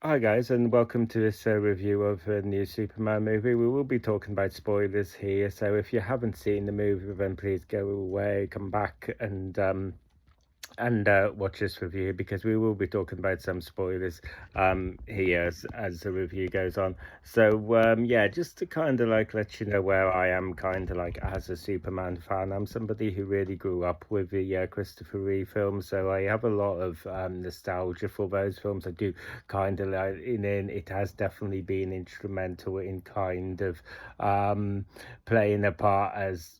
Hi guys, and welcome to this review of a new Superman movie. We will be talking about spoilers here, so if you haven't seen the movie, then please go away, come back, and watch this review because we will be talking about some spoilers here as the review goes on. So yeah, just to kind of like let you know where I am kind of like as a Superman fan. I'm somebody who really grew up with the Christopher Reeve films, so I have a lot of nostalgia for those films. I do kind of like in it has definitely been instrumental in kind of playing a part as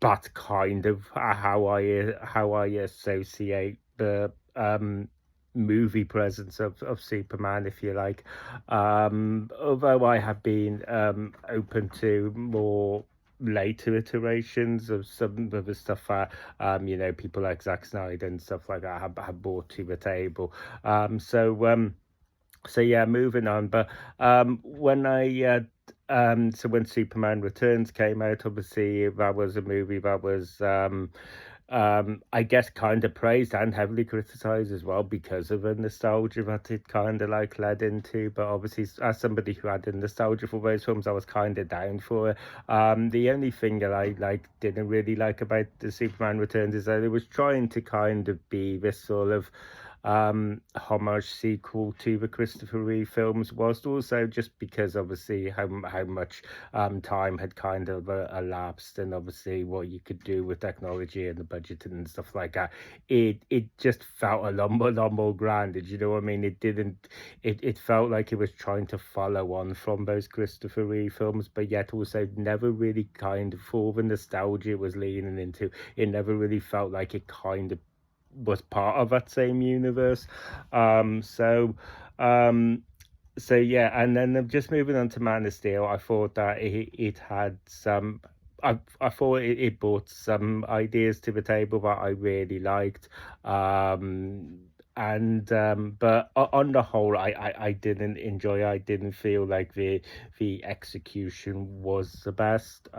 that's kind of how I associate the movie presence of Superman, if you like. Although I have been open to more later iterations of some of the stuff that people like Zack Snyder and stuff like that have brought to the table. So yeah, moving on. But when Superman Returns came out, obviously that was a movie that was I guess kind of praised and heavily criticized as well because of the nostalgia that it kind of like led into. But obviously, as somebody who had a nostalgia for those films, I was kind of down for it. The only thing that I like didn't really like about the Superman Returns is that it was trying to kind of be this sort of homage sequel to the Christopher Reeve films, whilst also just because obviously how much time had kind of elapsed, and obviously what you could do with technology and the budget and stuff like that. It just felt lot more grounded. You know what I mean? It didn't. It felt like it was trying to follow on from those Christopher Reeve films, but yet also never really kind of for the nostalgia it was leaning into. It never really felt like it kind of was part of that same universe. Um, so um so yeah, and then just moving on to Man of Steel, I thought that it had some. I thought it brought some ideas to the table that I really liked, and but on the whole, I didn't enjoy. I didn't feel like the execution was the best.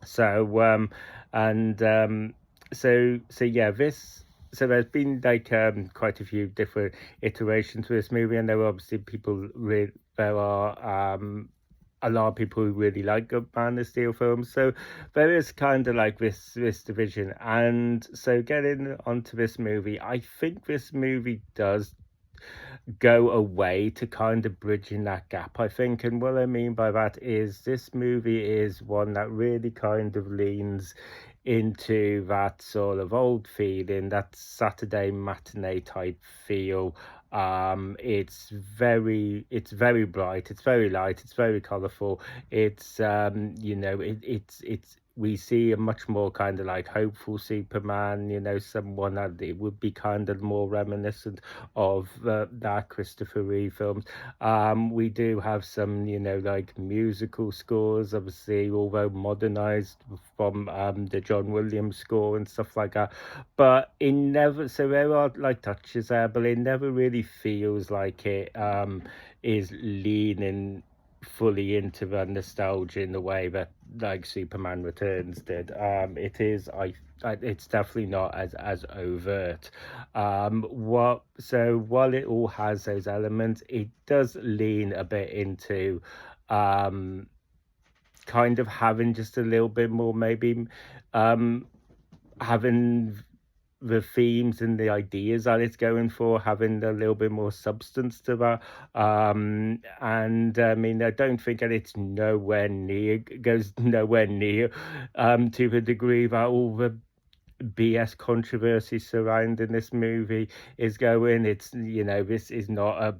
So and so yeah, this so there's been like quite a few different iterations for this movie, and there were obviously there are a lot of people who really like the Man of Steel films. So there is kind of like this division, and so getting onto this movie, I think this movie does go away to kind of bridging that gap, I think. And what I mean by that is this movie is one that really kind of leans into that sort of old feeling, that Saturday matinee type feel. It's very bright, it's very light, it's very colorful. It's it's we see a much more kind of like hopeful Superman, someone that it would be kind of more reminiscent of that Christopher Reeve films. We do have some, like musical scores, obviously, although modernized from the John Williams score and stuff like that. But it never, so there are like touches there, but it never really feels like it is leaning fully into the nostalgia in the way that like Superman Returns did. It's definitely not as overt. What so while it all has those elements, it does lean a bit into um kind of having just a little bit more maybe um having the themes and the ideas that it's going for, having a little bit more substance to that. And I mean, I don't think that it's nowhere near goes nowhere near to the degree that all the BS controversy surrounding this movie is going. It's this is not a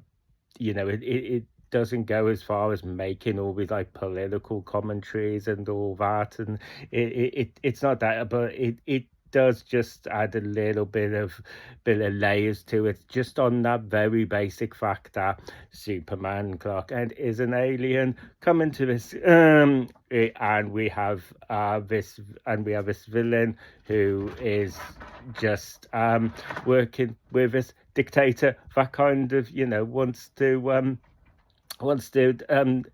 it doesn't go as far as making all these like political commentaries and all that, and it's not that, but it does just add a little bit of layers to it, just on that very basic fact that Superman Clark Kent is an alien coming to this and we have this villain who is just working with this dictator that kind of wants to wants to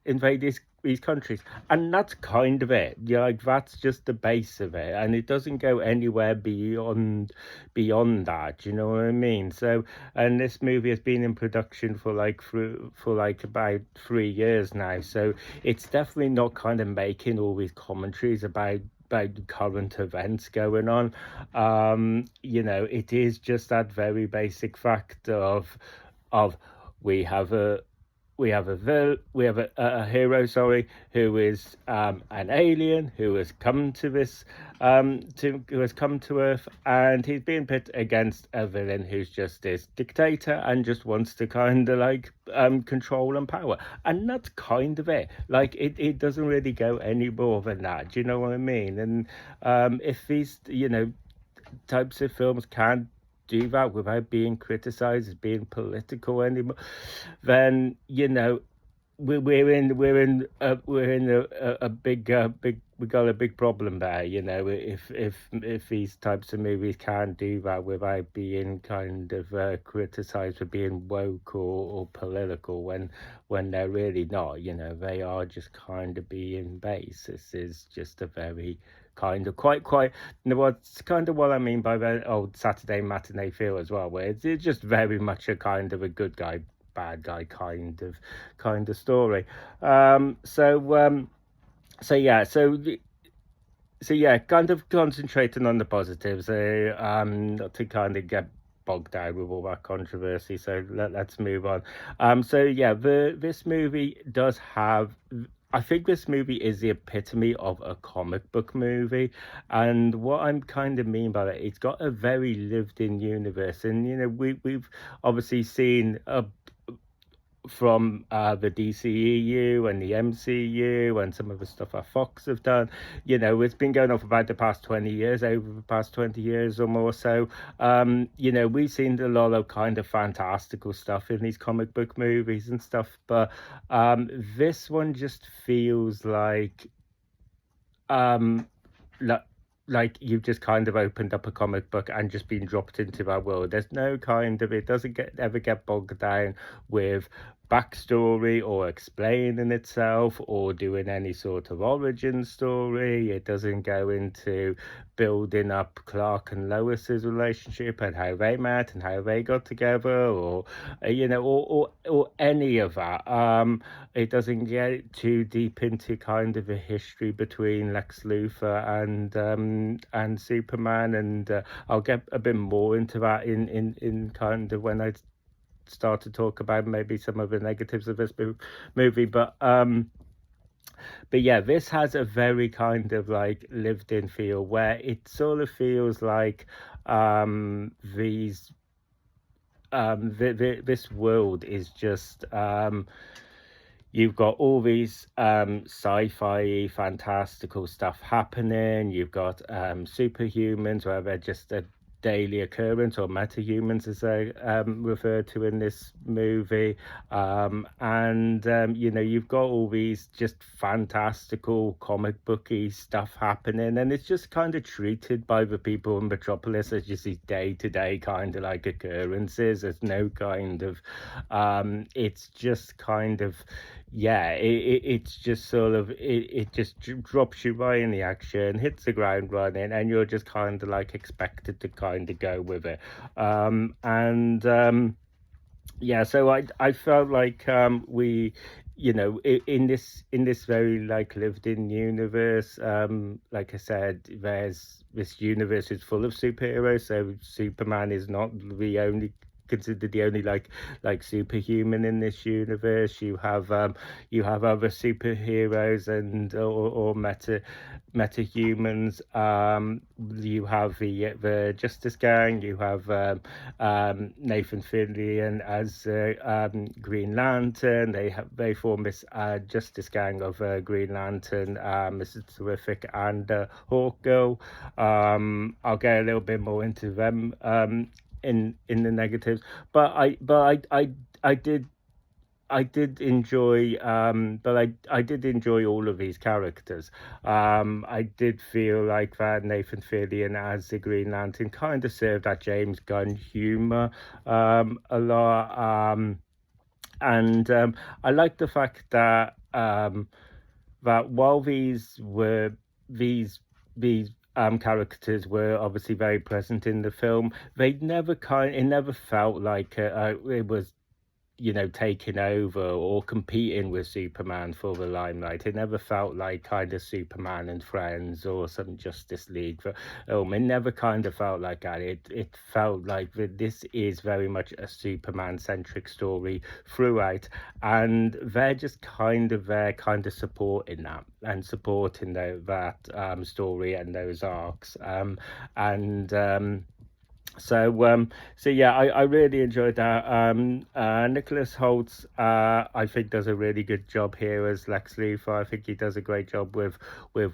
invade these countries, and that's kind of it. Yeah, like that's just the base of it, and it doesn't go anywhere beyond that. You know what I mean? So, and this movie has been in production for like about 3 years now. So it's definitely not kind of making all these commentaries about current events going on. You know, it is just that very basic fact of we have a we have a hero, sorry, who is an alien who has come to this who has come to Earth, and he's being pit against a villain who's just this dictator and just wants to kind of like control and power, and that's kind of it. Like it doesn't really go any more than that. Do you know what I mean? And if these types of films can't do that without being criticized as being political anymore, then we're in a big we got a big problem there. If these types of movies can't do that without being kind of criticized for being woke or political, when they're really not. They are just kind of being base. This is just a very kind of quite what's kind of what I mean by the old Saturday matinee feel as well, where it's just very much a kind of a good guy bad guy kind of story. So yeah, so yeah, kind of concentrating on the positives, not to kind of get bogged down with all that controversy. So let's move on. So yeah, this movie does have. I think this movie is the epitome of a comic book movie, and what I'm kind of mean by that, it's got a very lived-in universe, and we've obviously seen from the DCEU and the MCU and some of the stuff that Fox have done. It's been going on for about the past 20 years, over the past 20 years or more. So, we've seen a lot of kind of fantastical stuff in these comic book movies and stuff. But this one just feels um, like you've just kind of opened up a comic book and just been dropped into that world. There's no kind of it doesn't ever get bogged down with backstory or explaining itself or doing any sort of origin story. It doesn't go into building up Clark and Lois's relationship and how they met and how they got together, or or any of that. It doesn't get too deep into kind of a history between Lex Luthor and Superman, and I'll get a bit more into that in kind of when I start to talk about maybe some of the negatives of this movie. But yeah, this has a very kind of like lived in feel where it sort of feels like these this world is just you've got all these sci-fi fantastical stuff happening. You've got superhumans where they're just a daily occurrence, or metahumans as they referred to in this movie. And you've got all these just fantastical comic booky stuff happening, and it's just kind of treated by the people in Metropolis as just these day-to-day kind of like occurrences. There's no kind of it's just kind of it's just sort of it just drops you right in the action, hits the ground running, and you're just kind of like expected to kind of go with it. Yeah, so I felt like we in this very like lived in universe, like I said, there's this universe is full of superheroes, so Superman is not the only considered the only like superhuman in this universe. You have other superheroes and or metahumans. You have the Justice Gang. You have Nathan Fillion as Green Lantern. They form this Justice Gang of Green Lantern, Mr. Terrific, and Hawkgirl. I'll get a little bit more into them in the negatives, but I did enjoy I did enjoy all of these characters. I did feel like that Nathan Fillion as the Green Lantern kind of served that James Gunn humor a lot. and I like the fact that that while these these characters were obviously very present in the film, it never felt like it was, taking over or competing with Superman for the limelight. It never felt like kind of Superman and Friends or some Justice League film. It never kind of felt like that. It felt like that this is very much a Superman centric story throughout, and they're just kind of there, kind of supporting that and supporting that story and those arcs. And so yeah, I really enjoyed that. Nicholas Holtz, I think, does a really good job here as Lex Luthor. I think he does a great job with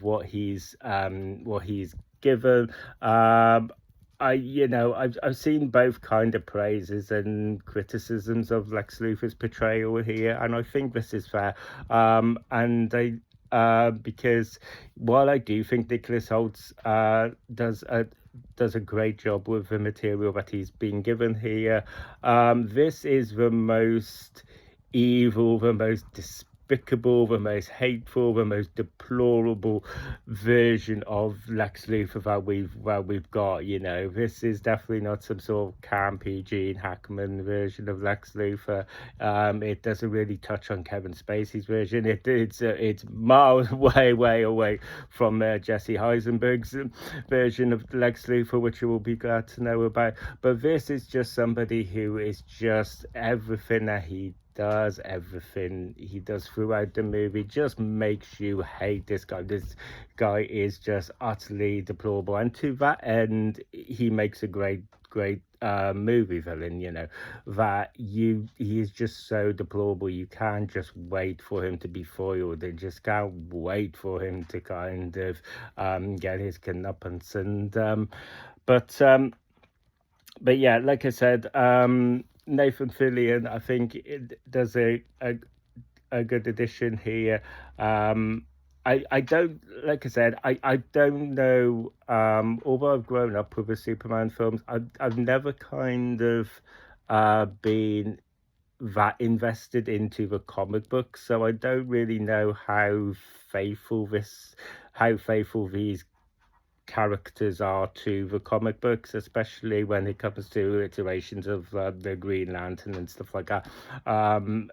what he's given. I've seen both kind of praises and criticisms of Lex Luthor's portrayal here, and I think this is fair. And I Because while I do think Nicholas Holtz does a great job with the material that he's been given here, this is the most evil, the most despicable, the most hateful, the most deplorable version of Lex Luthor that we've got. This is definitely not some sort of campy Gene Hackman version of Lex Luthor. It doesn't really touch on Kevin Spacey's version. It's miles way away from Jesse Eisenberg's version of Lex Luthor, which you will be glad to know about. But this is just somebody who is just everything that everything he does throughout the movie just makes you hate this guy. This guy is just utterly deplorable, and to that end, he makes a great movie villain. He is just so deplorable. You can't just wait for him to be foiled. You just can't wait for him to kind of get his comeuppance. And but yeah, like I said, Nathan Fillion, I think it does a good addition here. I don't, like I said, I don't know. Although I've grown up with the Superman films, I've never kind of been that invested into the comic books, so I don't really know how faithful these characters are to the comic books, especially when it comes to iterations of the Green Lantern and stuff like that.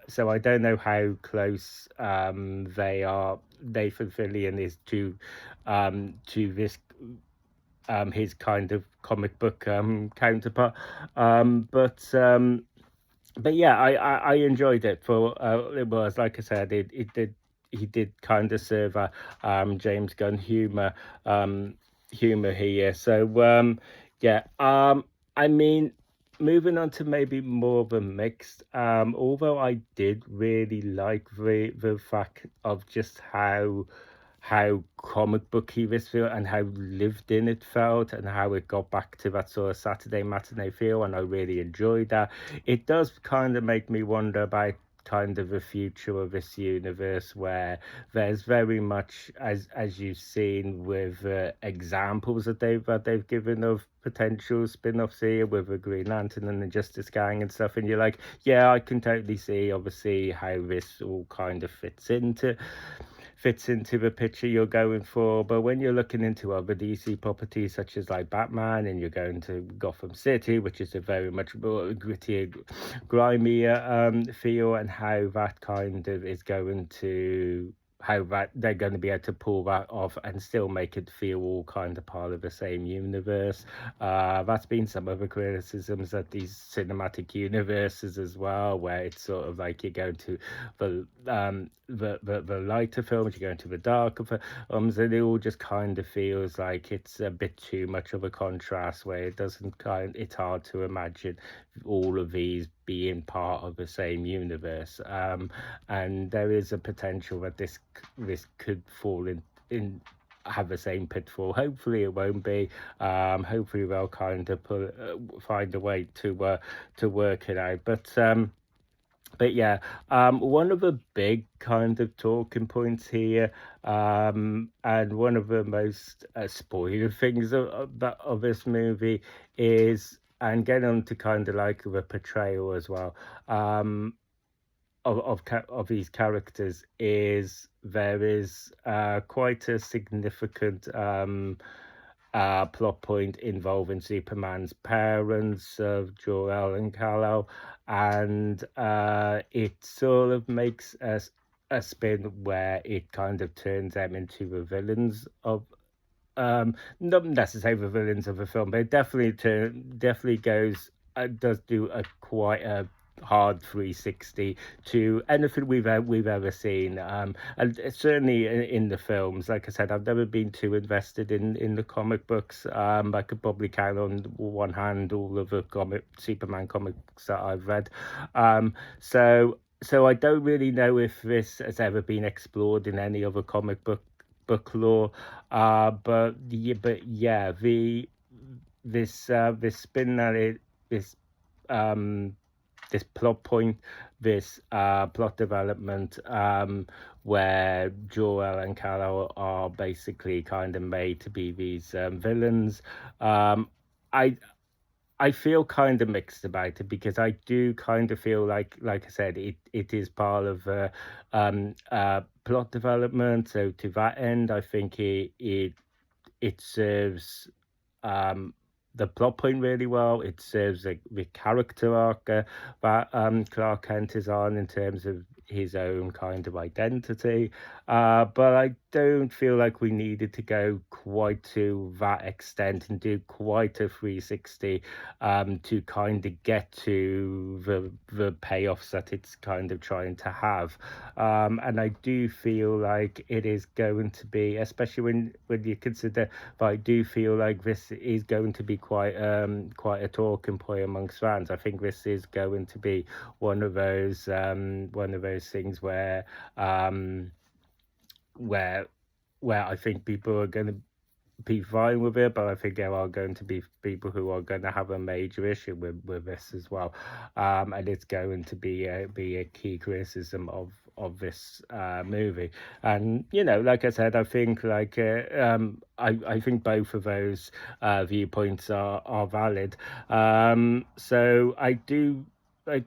So I don't know how close Nathan Fillion is to this his kind of comic book counterpart. But yeah, I enjoyed it for it was, like I said, he did kind of serve a James Gunn humor here. So yeah, I mean, moving on to maybe more of a mixed, although I did really like the fact of just how comic booky this felt and how lived in it felt and how it got back to that sort of Saturday matinee feel, and I really enjoyed that. It does kind of make me wonder about kind of the future of this universe, where there's very much, as you've seen with examples that they've given of potential spin-offs here with the Green Lantern and the Justice Gang and stuff, and you're like, yeah, I can totally see obviously how this all kind of fits into the picture you're going for. But when you're looking into other DC properties such as like Batman, and you're going to Gotham City, which is a very much more grittier, grimier feel, and how that kind of is going to how that they're going to be able to pull that off and still make it feel all kind of part of the same universe. That's been some of the criticisms of these cinematic universes as well, where it's sort of like you're going to the lighter films, you're going to the darker films, and it all just kind of feels like it's a bit too much of a contrast, where it's hard to imagine all of these being part of the same universe, and there is a potential that this could fall in have the same pitfall. Hopefully it won't be. Hopefully they'll kind of find a way to work it out. But yeah, one of the big kind of talking points here, and one of the most spoiler things of this movie is, and getting on to kind of like the portrayal as well, of these characters is there is quite a significant plot point involving Superman's parents of Jor-El and Kal-El, and it sort of makes a spin where it kind of turns them into the villains of not necessarily the villains of the film, but it definitely goes does do a quite a hard 360 to anything we've ever seen, and certainly in the films. Like I said, I've never been too invested in the comic books. I could probably count on one hand all of the Superman comics that I've read. So I don't really know if this has ever been explored in any other comic book lore. But yeah, this spin that this um this plot point, this plot development, where Jor-El and Kal-El are basically kind of made to be these villains. I I feel kind of mixed about it, because I do kind of feel like I said, it is part of plot development. So to that end, I think it serves the plot point really well. It serves the character arc that Clark Kent is on, in terms of his own kind of identity. But I don't feel like we needed to go quite to that extent and do quite a 360 to kind of get to the payoffs that it's kind of trying to have. And I do feel like it is going to be, especially when you consider, but I do feel like this is going to be quite a talking point amongst fans. I think this is going to be one of those things where I think people are going to be fine with it, but I think there are going to be people who are going to have a major issue with this as well, and it's going to be a key criticism of this movie. And like I said, I think I think both of those viewpoints are valid. So I do like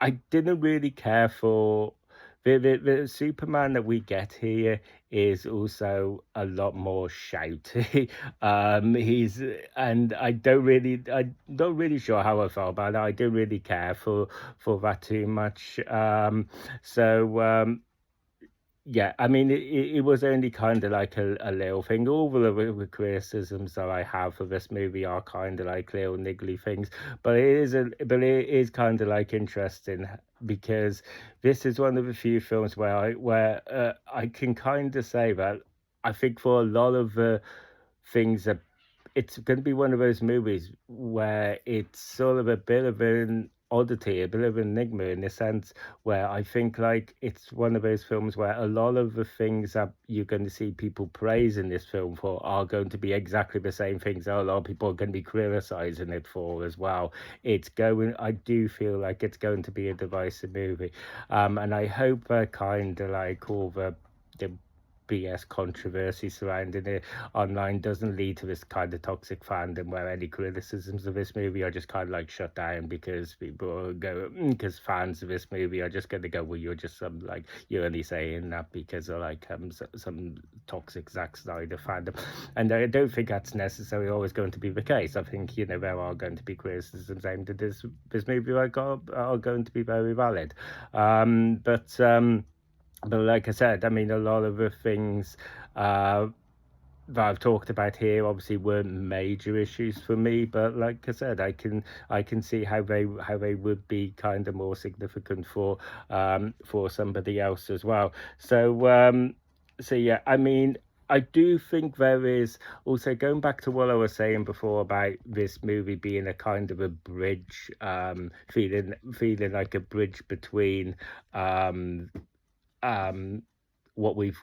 I didn't really care for the Superman that we get here is also a lot more shouty. He's and I'm not really sure how I felt about it. I didn't really care for that too much. Yeah, I mean, it was only kind of like a little thing. All the criticisms that I have for this movie are kind of like little niggly things, but it is kind of like interesting, because this is one of the few films where I can kind of say that I think for a lot of the things that it's going to be one of those movies where it's sort of a bit of an oddity, a bit of an enigma, in the sense where I think like it's one of those films where a lot of the things that you're going to see people praise in this film for are going to be exactly the same things that a lot of people are going to be criticizing it for as well. I do feel like it's going to be a divisive movie, and I hope kind of like all the BS controversy surrounding it online doesn't lead to this kind of toxic fandom where any criticisms of this movie are just kind of like shut down, because because fans of this movie are just going to go, well, you're just you're only saying that because of like some toxic Zack Snyder fandom. And I don't think that's necessarily always going to be the case. I think there are going to be criticisms aimed at this movie that are going to be very valid. But like I said, I mean, a lot of the things that I've talked about here obviously weren't major issues for me, but like I said, I can see how they would be kind of more significant for somebody else as well. So yeah, I mean, I do think there is also, going back to what I was saying before about this movie being a kind of a bridge, feeling like a bridge between what we've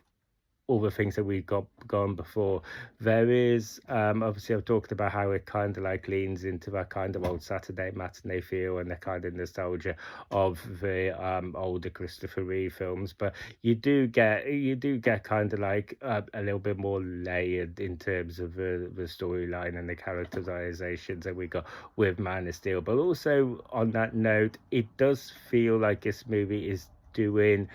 all the things that we've got gone before. There is obviously I've talked about how it kind of like leans into that kind of old Saturday matinee feel and the kind of nostalgia of the older Christopher Reeve films, but you do get kind of like a little bit more layered in terms of the storyline and the characterizations that we got with Man of Steel. But also on that note, it does feel like this movie is doing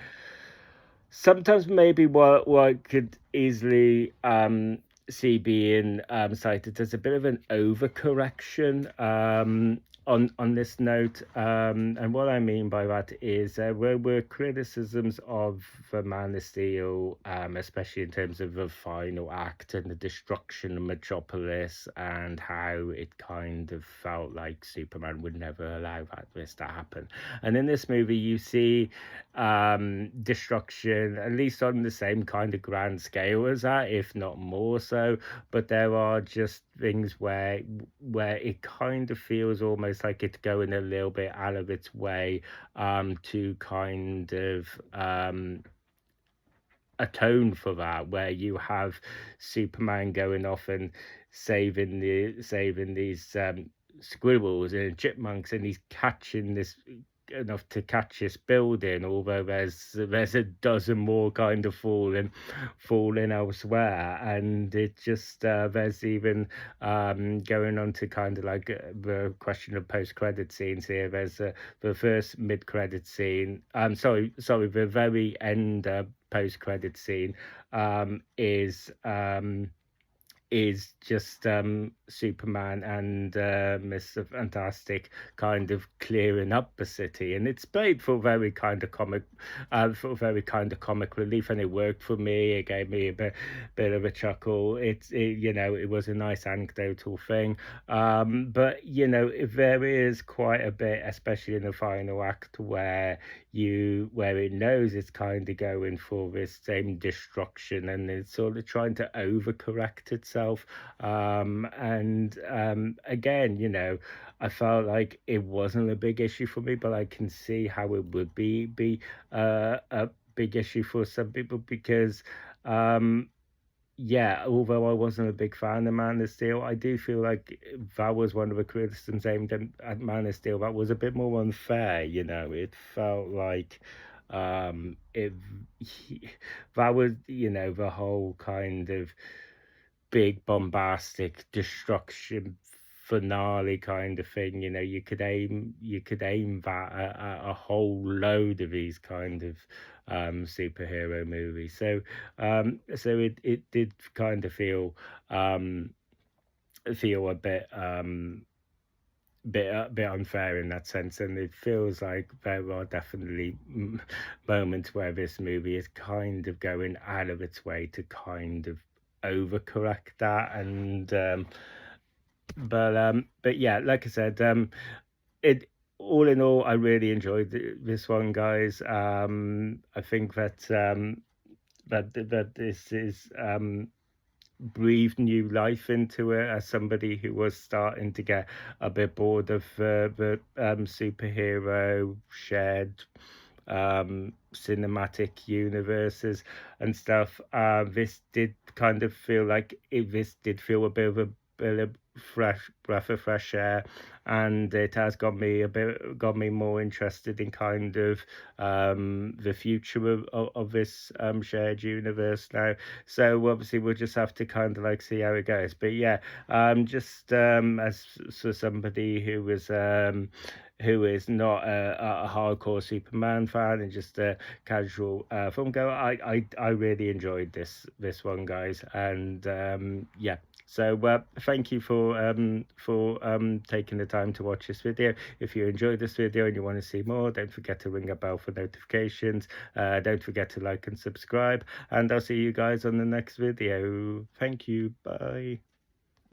sometimes maybe what could easily see being cited as a bit of an overcorrection on this note. And what I mean by that is there were criticisms of the Man of Steel, especially in terms of the final act and the destruction of Metropolis and how it kind of felt like Superman would never allow this to happen. And in this movie, you see destruction, at least on the same kind of grand scale as that, if not more so. But there are just things where it kind of feels almost like it's going a little bit out of its way to kind of atone for that, where you have Superman going off and saving these squirrels and chipmunks, and he's catching this enough to catch this building, although there's a dozen more kind of falling elsewhere. And it just there's even going on to kind of like the question of post-credit scenes here. There's the first mid-credit scene, sorry, the very end post-credit scene is just Superman and Mr. Fantastic kind of clearing up the city, and it's played for very kind of comic relief, and it worked for me. It gave me a bit of a chuckle. It was a nice anecdotal thing, but there is quite a bit, especially in the final act, where it knows it's kind of going for this same destruction, and it's sort of trying to overcorrect itself. And again, I felt like it wasn't a big issue for me, but I can see how it would be a big issue for some people because yeah, although I wasn't a big fan of Man of Steel, I do feel like that was one of the criticisms aimed at Man of Steel. That was a bit more unfair. It felt like it that was the whole kind of big bombastic destruction finale kind of thing. You could aim that at a whole load of these kind of superhero movies. So it did kind of feel a bit unfair in that sense, and it feels like there are definitely moments where this movie is kind of going out of its way to kind of overcorrect that. And but yeah, like I said, it all in all, I really enjoyed this one, guys. I think that that this is breathed new life into it as somebody who was starting to get a bit bored of the superhero shared cinematic universes and stuff. This did kind of feel like this did feel a bit of a fresh breath of fresh air, and it has got me more interested in kind of the future of this shared universe now. So obviously we'll just have to kind of like see how it goes. But yeah, just as for somebody who is not a hardcore Superman fan and just a casual film goer, I really enjoyed this one, guys. And yeah, so thank you for taking the time to watch this video. If you enjoyed this video and you want to see more, don't forget to ring a bell for notifications. Don't forget to like and subscribe, and I'll see you guys on the next video. Thank you. Bye.